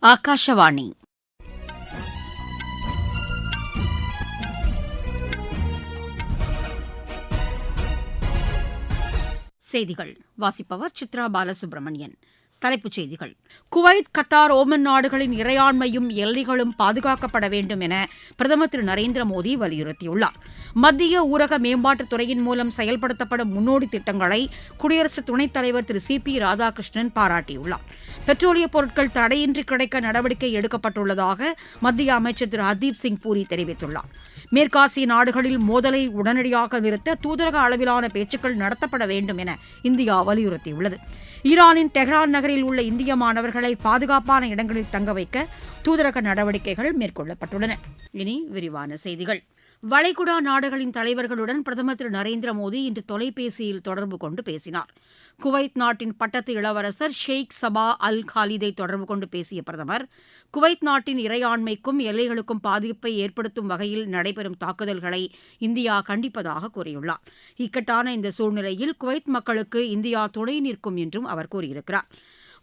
ஆகாஷவாணி செய்திகள் வாசிப்பவர் சித்ரா பாலசுப்ரமணியன். தலைப்புச் செய்திகள். குவைத், கத்தார், ஓமன் நாடுகளின் இறையாண்மையும் எல்லைகளும் பாதுகாக்கப்பட வேண்டும் என பிரதமர் திரு நரேந்திர மோடி வலியுறுத்தியுள்ளார். மத்திய ஊரக மேம்பாட்டுத் துறையின் மூலம் செயல்படுத்தப்படும் முன்னோடி திட்டங்களை குடியரசு துணைத் தலைவர் திரு சி.பி. ராதாகிருஷ்ணன் பாராட்டியுள்ளார். பெட்ரோலியப் பொருட்கள் தடையின்றி கிடைக்க நடவடிக்கை எடுக்கப்பட்டுள்ளதாக மத்திய அமைச்சர் திரு ஹர்தீப் சிங் பூரி தெரிவித்துள்ளார். மேற்காசிய நாடுகளில் மோதலை உடனடியாக நிறுத்த தூதரக அளவிலான பேச்சுக்கள் நடத்தப்பட வேண்டும் என இந்தியா வலியுறுத்தியுள்ளது. ஈரானின் டெஹ்ரான் நகரில் உள்ள இந்திய மாணவர்களை பாதுகாப்பான இடங்களில் தங்க வைக்க தூதரக நடவடிக்கைகள் மேற்கொள்ளப்பட்டுள்ளன. இனி விரிவான செய்திகள். வளைகுடா நாடுகளின் தலைவர்களுடன் பிரதமர் திரு நரேந்திர மோடி இன்று தொலைபேசியில் தொடர்பு கொண்டு பேசினார். குவைத் நாட்டின் பட்டத்து இளவரசர் ஷேக் சபா அல் காலிதை தொடர்பு கொண்டு பேசிய பிரதமர், குவைத் நாட்டின் இறையாண்மைக்கும் எல்லைகளுக்கும் பாதிப்பை ஏற்படுத்தும் வகையில் நடைபெறும் தாக்குதல்களை இந்தியா கண்டிப்பதாக கூறியுள்ளார். இக்கட்டான இந்த சூழ்நிலையில் குவைத் மக்களுக்கு இந்தியா துணை நிற்கும் என்றும் அவர் கூறியிருக்கிறார்.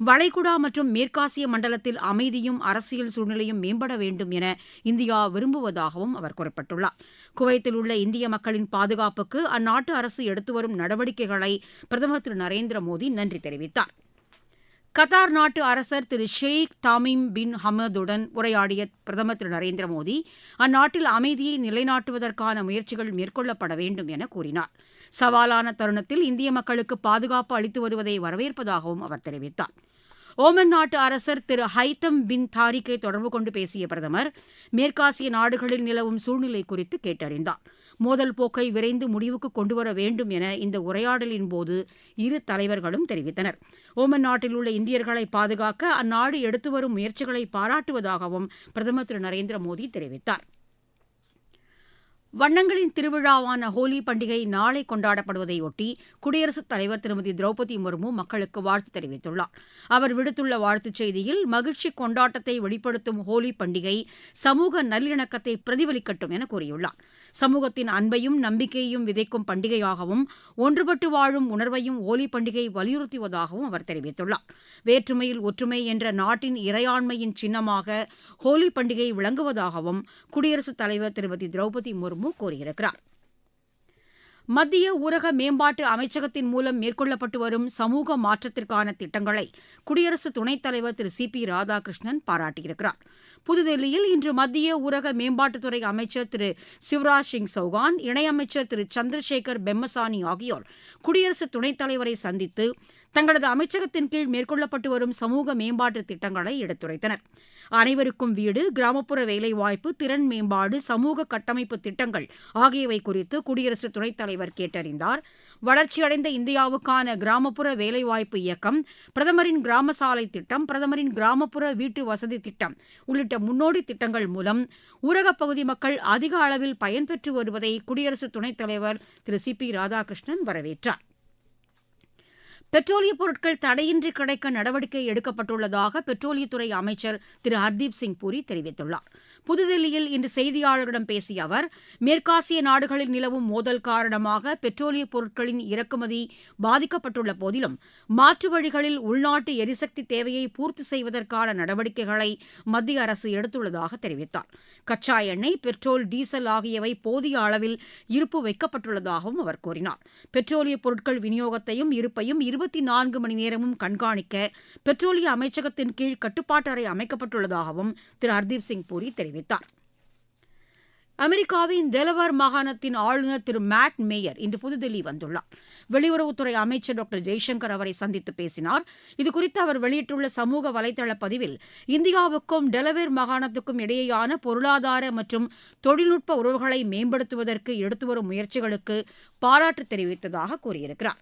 வளைகுடா மற்றும் மேற்காசிய மண்டலத்தில் அமைதியும் அரசியல் சூழ்நிலையும் மேம்பட வேண்டும் என இந்தியா விரும்புவதாகவும் அவர் குறிப்பிட்டுள்ளார். குவைத்தில் உள்ள இந்திய மக்களின் பாதுகாப்புக்கு அந்நாட்டு அரசு எடுத்து வரும் நடவடிக்கைகளை பிரதமர் திரு நரேந்திர மோடி நன்றி தெரிவித்தார். கத்தார் நாட்டு அரசர் திரு ஷேக் தாமீம் பின் ஹமதுடன் உரையாடிய பிரதமர் திரு நரேந்திர மோடி அந்நாட்டில் அமைதியை நிலைநாட்டுவதற்கான முயற்சிகள் மேற்கொள்ளப்பட வேண்டும் என கூறினார். சவாலான தருணத்தில் இந்திய மக்களுக்கு பாதுகாப்பு அளித்து வருவதை வரவேற்பதாகவும் அவர் தெரிவித்தார். ஓமன் நாட்டு அரசர் திரு ஹைத்தம் பின் தாரிக்கை தொடர்பு கொண்டு பேசிய பிரதமர் மேற்காசிய நாடுகளில் நிலவும் சூழ்நிலை குறித்து கேட்டறிந்தார். மோதல் போக்கை விரைந்து முடிவுக்கு கொண்டுவர வேண்டும் என இந்த உரையாடலின் போது இரு தலைவர்களும் தெரிவித்தனர். ஓமன் நாட்டில் உள்ள இந்தியர்களை பாதுகாக்க அந்நாடு எடுத்து வரும் முயற்சிகளை பாராட்டுவதாகவும் பிரதமர் திரு நரேந்திர மோடி தெரிவித்தார். வண்ணங்களின் திருவிழாவான ஹோலி பண்டிகை நாளை கொண்டாடப்படுவதையொட்டி குடியரசுத் தலைவர் திருமதி திரௌபதி முர்மு மக்களுக்கு வாழ்த்து தெரிவித்துள்ளார். அவர் விடுத்துள்ள வாழ்த்துச் செய்தியில், மகிழ்ச்சி கொண்டாட்டத்தை வெளிப்படுத்தும் ஹோலி பண்டிகை சமூக நல்லிணக்கத்தை பிரதிபலிக்கட்டும் என கூறியுள்ளார். சமூகத்தின் அன்பையும் நம்பிக்கையையும் விதைக்கும் பண்டிகையாகவும் ஒன்றுபட்டு வாழும் உணர்வையும் ஹோலி பண்டிகை வலியுறுத்துவதாகவும் அவர் தெரிவித்துள்ளார். வேற்றுமையில் ஒற்றுமை என்ற நாட்டின் இறையாண்மையின் சின்னமாக ஹோலி பண்டிகை விளங்குவதாகவும் குடியரசுத் தலைவர் திருமதி திரௌபதி முர்மு கூறியிருக்கிறார். மத்திய ஊரக மேம்பாட்டு அமைச்சகத்தின் மூலம் மேற்கொள்ளப்பட்டு வரும் சமூக மாற்றத்திற்கான திட்டங்களை குடியரசு துணைத் தலைவர் திரு சி.பி. ராதாகிருஷ்ணன் பாராட்டியிருக்கிறார். புதுதில்லியில் இன்று மத்திய ஊரக மேம்பாட்டுத்துறை அமைச்சர் திரு சிவராஜ் சிங் சௌகான், இணையமைச்சர் திரு சந்திரசேகர் பெம்மசானி ஆகியோர் குடியரசு துணைத் தலைவரை சந்தித்து தங்களது அமைச்சகத்தின் கீழ் மேற்கொள்ளப்பட்டு வரும் சமூக மேம்பாட்டு திட்டங்களை எடுத்துரைத்தனர். அனைவருக்கும் வீடு, கிராமப்புற வேலைவாய்ப்பு, திறன் மேம்பாடு, சமூக கட்டமைப்பு திட்டங்கள் ஆகியவை குறித்து குடியரசு துணைத் தலைவர் கேட்டறிந்தார். வளர்ச்சியடைந்த இந்தியாவுக்கான கிராமப்புற வேலைவாய்ப்பு இயக்கம், பிரதமரின் கிராம சாலை திட்டம், பிரதமரின் கிராமப்புற வீட்டு வசதி திட்டம் உள்ளிட்ட முன்னோடி திட்டங்கள் மூலம் ஊரகப் பகுதி மக்கள் அதிக அளவில் பயன்பெற்று வருவதை குடியரசு துணைத் தலைவர் திரு சி.பி. ராதாகிருஷ்ணன் வரவேற்றார். பெட்ரோலியப் பொருட்கள் தடையின்றி கிடைக்க நடவடிக்கை எடுக்கப்பட்டுள்ளதாக பெட்ரோலியத்துறை அமைச்சர் திரு ஹர்தீப் சிங் பூரி தெரிவித்துள்ளார். புதுதில்லியில் இன்று செய்தியாளர்களிடம் பேசிய அவர், மேற்காசிய நாடுகளில் நிலவும் மோதல் காரணமாக பெட்ரோலியப் பொருட்களின் இறக்குமதி பாதிக்கப்பட்டுள்ள போதிலும் மாற்று வழிகளில் உள்நாட்டு எரிசக்தி தேவையை பூர்த்தி செய்வதற்கான நடவடிக்கைகளை மத்திய அரசு எடுத்துள்ளதாக தெரிவித்தார். கச்சா எண்ணெய், பெட்ரோல், டீசல் ஆகியவை போதிய அளவில் இருப்பு வைக்கப்பட்டுள்ளதாகவும் அவர் கூறினார். பெட்ரோலியப் பொருட்கள் விநியோகத்தையும் இருப்பையும் 24 மணி நேரமும் கண்காணிக்க பெட்ரோலிய அமைச்சகத்தின் கீழ் கட்டுப்பாட்டு அறை அமைக்கப்பட்டுள்ளதாகவும் திரு ஹர்தீப் சிங் பூரி தெரிவித்தார். அமெரிக்காவின் டெலவர் மாகாணத்தின் ஆளுநர் திரு மேட் மேயர் இன்று புதுதில்லி வந்துள்ளார். வெளியுறவுத்துறை அமைச்சர் டாக்டர் ஜெய்சங்கர் அவரை சந்தித்து பேசினார். இதுகுறித்து அவர் வெளியிட்டுள்ள சமூக வலைதள பதிவில், இந்தியாவுக்கும் டெலவேர் மாகாணத்துக்கும் இடையேயான பொருளாதார மற்றும் தொழில்நுட்ப உறவுகளை மேம்படுத்துவதற்கு எடுத்துவரும் முயற்சிகளுக்கு பாராட்டு தெரிவித்ததாக கூறியிருக்கிறார்.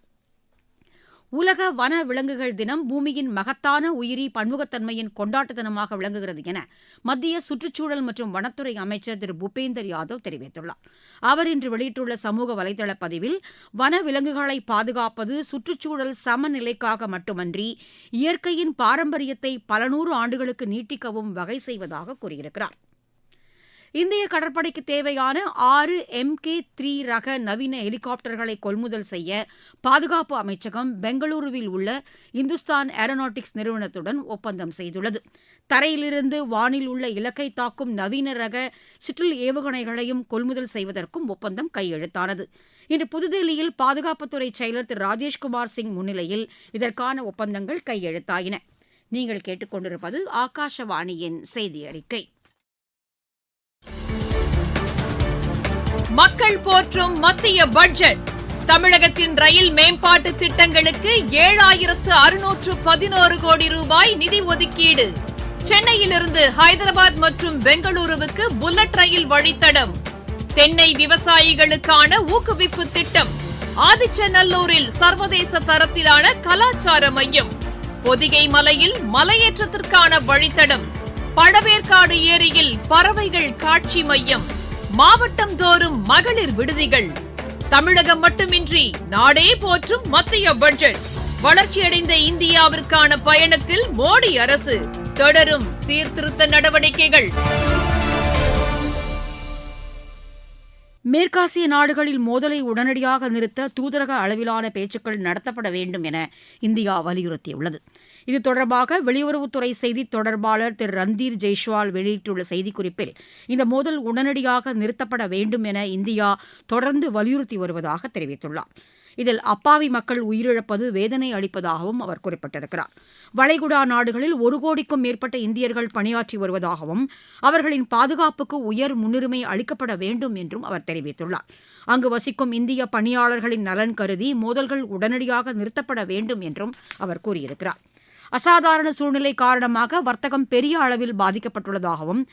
உலக வன விலங்குகள் தினம் பூமியின் மகத்தான உயிரி பன்முகத்தன்மையின் கொண்டாட்ட தினமாக விளங்குகிறது என மத்திய சுற்றுச்சூழல் மற்றும் வனத்துறை அமைச்சர் திரு பூபேந்தர் யாதவ் தெரிவித்துள்ளார். அவர் இன்று வெளியிட்டுள்ள சமூக வலைதள பதிவில், வன விலங்குகளை பாதுகாப்பது சுற்றுச்சூழல் சமநிலைக்காக மட்டுமன்றி இயற்கையின் பாரம்பரியத்தை பல நூறு ஆண்டுகளுக்கு நீட்டிக்கவும் வகை செய்வதாக கூறியிருக்கிறார். இந்திய கடற்படைக்கு தேவையான 6 MK3 ரக நவீன ஹெலிகாப்டர்களை கொள்முதல் செய்ய பாதுகாப்பு அமைச்சகம் பெங்களூருவில் உள்ள இந்துஸ்தான் ஏரோநாட்டிக்ஸ் நிறுவனத்துடன் ஒப்பந்தம் செய்துள்ளது. தரையிலிருந்து வானில் உள்ள இலக்கை தாக்கும் நவீன ரக சிற்றில் ஏவுகணைகளையும் கொள்முதல் செய்வதற்கும் ஒப்பந்தம் கையெழுத்தானது. இன்று புதுதில்லியில் பாதுகாப்புத்துறை செயலர் திரு ராஜேஷ்குமார் சிங் முன்னிலையில் இதற்கான ஒப்பந்தங்கள் கையெழுத்தாயின. நீங்கள் கேட்டுக்கொண்டிருப்பது ஆகாஷவாணியின் செய்தி அறிக்கை. மக்கள் போற்றும் மத்திய பட்ஜெட். தமிழகத்தின் ரயில் மேம்பாட்டு திட்டங்களுக்கு 7611 கோடி ரூபாய் நிதி ஒதுக்கீடு. சென்னையிலிருந்து ஹைதராபாத் மற்றும் பெங்களூருவுக்கு புல்லட் ரயில் வழித்தடம். தென்னை விவசாயிகளுக்கான ஊக்குவிப்பு திட்டம். ஆதிச்சநல்லூரில் சர்வதேச தரத்திலான கலாச்சார மையம். பொதிகை மலையில் மலையேற்றத்திற்கான வழித்தடம். பழவேற்காடு ஏரியில் பறவைகள் காட்சி மையம். மாவட்டம் தோறும் மகளிர் விடுதிகள். தமிழகம் மட்டுமின்றி நாடே போற்றும் மத்திய பட்ஜெட். வளர்ச்சியடைந்த இந்தியாவிற்கான பயணத்தில் மோடி அரசு. தொடரும் சீர்திருத்த நடவடிக்கைகள். மேற்காசிய நாடுகளில் மோதலை உடனடியாக நிறுத்த தூதரக அளவிலான பேச்சுக்கள் நடத்தப்பட வேண்டும் என இந்தியா வலியுறுத்தியுள்ளது. இது தொடர்பாக வெளியுறவுத்துறை செய்தித் தொடர்பாளர் திரு ரந்தீர் ஜெய்ஷ்வால் வெளியிட்டுள்ள செய்திக்குறிப்பில் இந்த மோதல் உடனடியாக நிறுத்தப்பட வேண்டும் என இந்தியா தொடர்ந்து வலியுறுத்தி வருவதாக தெரிவித்துள்ளார். இதில் அப்பாவி மக்கள் உயிரிழப்பது வேதனை அளிப்பதாகவும் அவர் குறிப்பிட்டிருக்கிறார். வளைகுடா நாடுகளில் 1 கோடிக்கும் மேற்பட்ட இந்தியர்கள் பணியாற்றி வருவதாகவும் அவர்களின் பாதுகாப்புக்கு உயர் முன்னுரிமை அளிக்கப்பட வேண்டும் என்றும் அவர் தெரிவித்துள்ளார். அங்கு வசிக்கும் இந்திய பணியாளர்களின் நலன் கருதி மோதல்கள் உடனடியாக நிறுத்தப்பட வேண்டும் என்றும் அவர் கூறியிருக்கிறார். அசாதாரண சூழ்நிலை காரணமாக வர்த்தகம் பெரிய அளவில் பாதிக்கப்பட்டுள்ளதாகவும்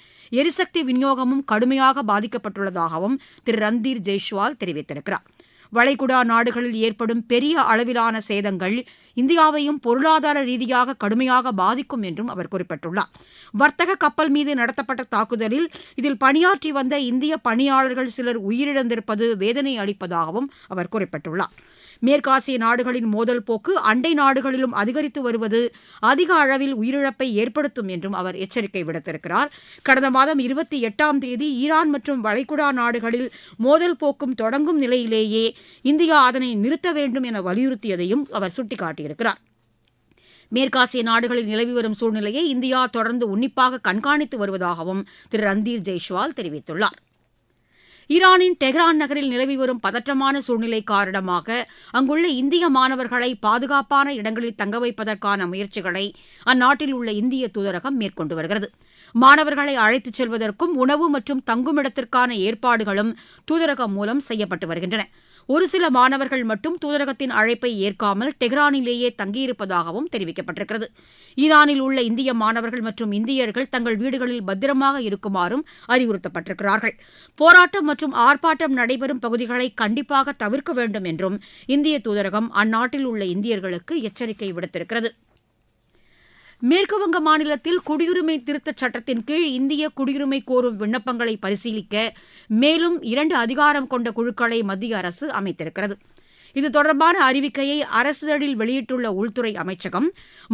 எரிசக்தி விநியோகமும் கடுமையாக பாதிக்கப்பட்டுள்ளதாகவும் திரு ரந்தீர் ஜெய்ஷ்வால் தெரிவித்திருக்கிறார். வளைகுடா நாடுகளில் ஏற்படும் பெரிய அளவிலான சேதங்கள் இந்தியாவையும் பொருளாதார ரீதியாக கடுமையாக பாதிக்கும் என்றும் அவர் குறிப்பிட்டுள்ளார். வர்த்தக கப்பல் மீது நடத்தப்பட்ட தாக்குதலில் இதில் பணியாற்றி வந்த இந்திய பணியாளர்கள் சிலர் உயிரிழந்திருப்பது வேதனை அளிப்பதாகவும் அவர் குறிப்பிட்டுள்ளார். மேற்காசிய நாடுகளின் மோதல் போக்கு அண்டை நாடுகளிலும் அதிகரித்து வருவது அதிக அளவில் உயிரிழப்பை ஏற்படுத்தும் என்றும் அவர் எச்சரிக்கை விடுத்திருக்கிறார். கடந்த மாதம் 28ஆம் தேதி ஈரான் மற்றும் வளைகுடா நாடுகளில் மோதல் போக்கும் தொடங்கும் நிலையிலேயே இந்தியா அதனை நிறுத்த வேண்டும் என வலியுறுத்தியதையும் அவர் சுட்டிக்காட்டியிருக்கிறார். மேற்காசிய நாடுகளில் நிலவி வரும் சூழ்நிலையை இந்தியா தொடர்ந்து உன்னிப்பாக கண்காணித்து வருவதாகவும் திரு ரந்தீர் ஜெய்ஷ்வால் தெரிவித்துள்ளார். ஈரானின் டெஹ்ரான் நகரில் நிலவி வரும் பதற்றமான சூழ்நிலை காரணமாக அங்குள்ள இந்திய மாணவர்களை பாதுகாப்பான இடங்களில் தங்க வைப்பதற்கான முயற்சிகளை அந்நாட்டில் உள்ள இந்திய தூதரகம் மேற்கொண்டு வருகிறது. மாணவர்களை அழைத்துச் செல்வதற்கும் உணவு மற்றும் தங்குமிடத்திற்கான ஏற்பாடுகளும் தூதரகம் மூலம் செய்யப்பட்டு வருகின்றன. ஒரு சில மாணவர்கள் மட்டும் தூதரகத்தின் அழைப்பை ஏற்காமல் டெஹ்ரானிலேயே தங்கியிருப்பதாகவும் தெரிவிக்கப்பட்டிருக்கிறது. ஈரானில் உள்ள இந்திய மாணவர்கள் மற்றும் இந்தியர்கள் தங்கள் வீடுகளில் பத்திரமாக இருக்குமாறும் அறிவுறுத்தப்பட்டிருக்கிறார்கள். போராட்டம் மற்றும் ஆர்ப்பாட்டம் நடைபெறும் பகுதிகளை கண்டிப்பாக தவிர்க்க வேண்டும் என்றும் இந்திய தூதரகம் அந்நாட்டில் உள்ள இந்தியர்களுக்கு எச்சரிக்கை விடுத்திருக்கிறது. மேற்குவங்க மாநிலத்தில் குடியுரிமை திருத்தச் சட்டத்தின் கீழ் இந்திய குடியுரிமை கோரும் விண்ணப்பங்களை பரிசீலிக்க மேலும் 2 அதிகாரம் கொண்ட குழுக்களை மத்திய அரசு அமைத்திருக்கிறது. இது தொடர்பான அறிவிக்கையை அரசிதழில் வெளியிட்டுள்ள உள்துறை அமைச்சகம்,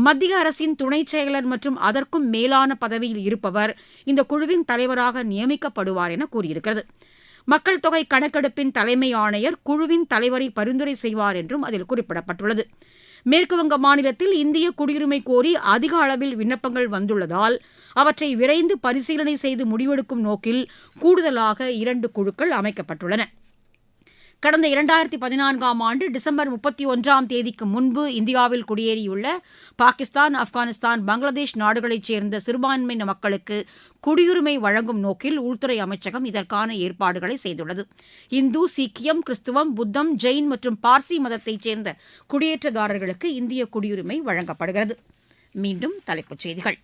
மத்திய அரசின் துணைச் செயலர் மற்றும் அதற்கும் மேலான பதவியில் இருப்பவர் இந்த குழுவின் தலைவராக நியமிக்கப்படுவார் என கூறியிருக்கிறது. மக்கள் தொகை கணக்கெடுப்பின் தலைமை ஆணையர் குழுவின் தலைவரை பரிந்துரை செய்வார் என்றும் அதில் குறிப்பிடப்பட்டுள்ளது. மேற்குவங்க மாநிலத்தில் இந்திய குடியுரிமை கோரி அதிக அளவில் விண்ணப்பங்கள் வந்துள்ளதால் அவற்றை விரைந்து பரிசீலனை செய்து முடிவெடுக்கும் நோக்கில் கூடுதலாக 2 குழுக்கள் அமைக்கப்பட்டுள்ளன. கடந்த 2014ஆம் ஆண்டு டிசம்பர் 31ஆம் தேதிக்கு முன்பு இந்தியாவில் குடியேறியுள்ள பாகிஸ்தான், ஆப்கானிஸ்தான், பங்களாதேஷ் நாடுகளைச் சேர்ந்த சிறுபான்மையின மக்களுக்கு குடியுரிமை வழங்கும் நோக்கில் உள்துறை அமைச்சகம் இதற்கான ஏற்பாடுகளை செய்துள்ளது. இந்து, சீக்கியம், கிறிஸ்துவம், புத்தம், ஜெயின் மற்றும் பார்சி மதத்தைச் சேர்ந்த குடியேற்றதாரர்களுக்கு இந்திய குடியுரிமை வழங்கப்படுகிறது. மீண்டும் தலைப்புச் செய்திகள்.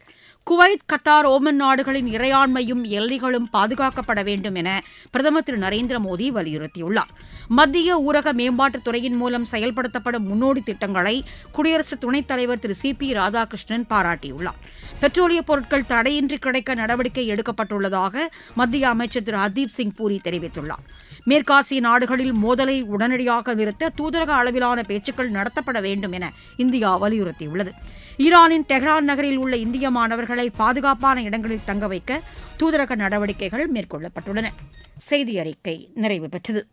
குவைத், கத்தார், ஓமன் நாடுகளின் இறையாண்மையும் எல்லைகளும் பாதுகாக்கப்பட வேண்டும் என பிரதமர் திரு நரேந்திர மோடி வலியுறுத்தியுள்ளார். மத்திய ஊரக மேம்பாட்டுத் துறையின் மூலம் செயல்படுத்தப்படும் முன்னோடி திட்டங்களை குடியரசு துணைத் தலைவர் திரு CP ராதாகிருஷ்ணன் பாராட்டியுள்ளார். பெட்ரோலிய பொருட்கள் தடையின்றி கிடைக்க நடவடிக்கை எடுக்கப்பட்டுள்ளதாக மத்திய அமைச்சர் திரு ஹர்தீப் சிங் பூரி தெரிவித்துள்ளார். மேற்காசிய நாடுகளில் மோதலை உடனடியாக நிறுத்த தூதரக அளவிலான பேச்சுக்கள் நடத்தப்பட வேண்டும் என இந்தியா வலியுறுத்தியுள்ளது. ஈரானின் டெஹ்ரான் நகரில் உள்ள இந்திய மாணவர்களை பாதுகாப்பான இடங்களில் தங்க வைக்க தூதரக நடவடிக்கைகள் மேற்கொள்ளப்பட்டுள்ளன. செய்தி அறிக்கை நிறைவு பெற்றது.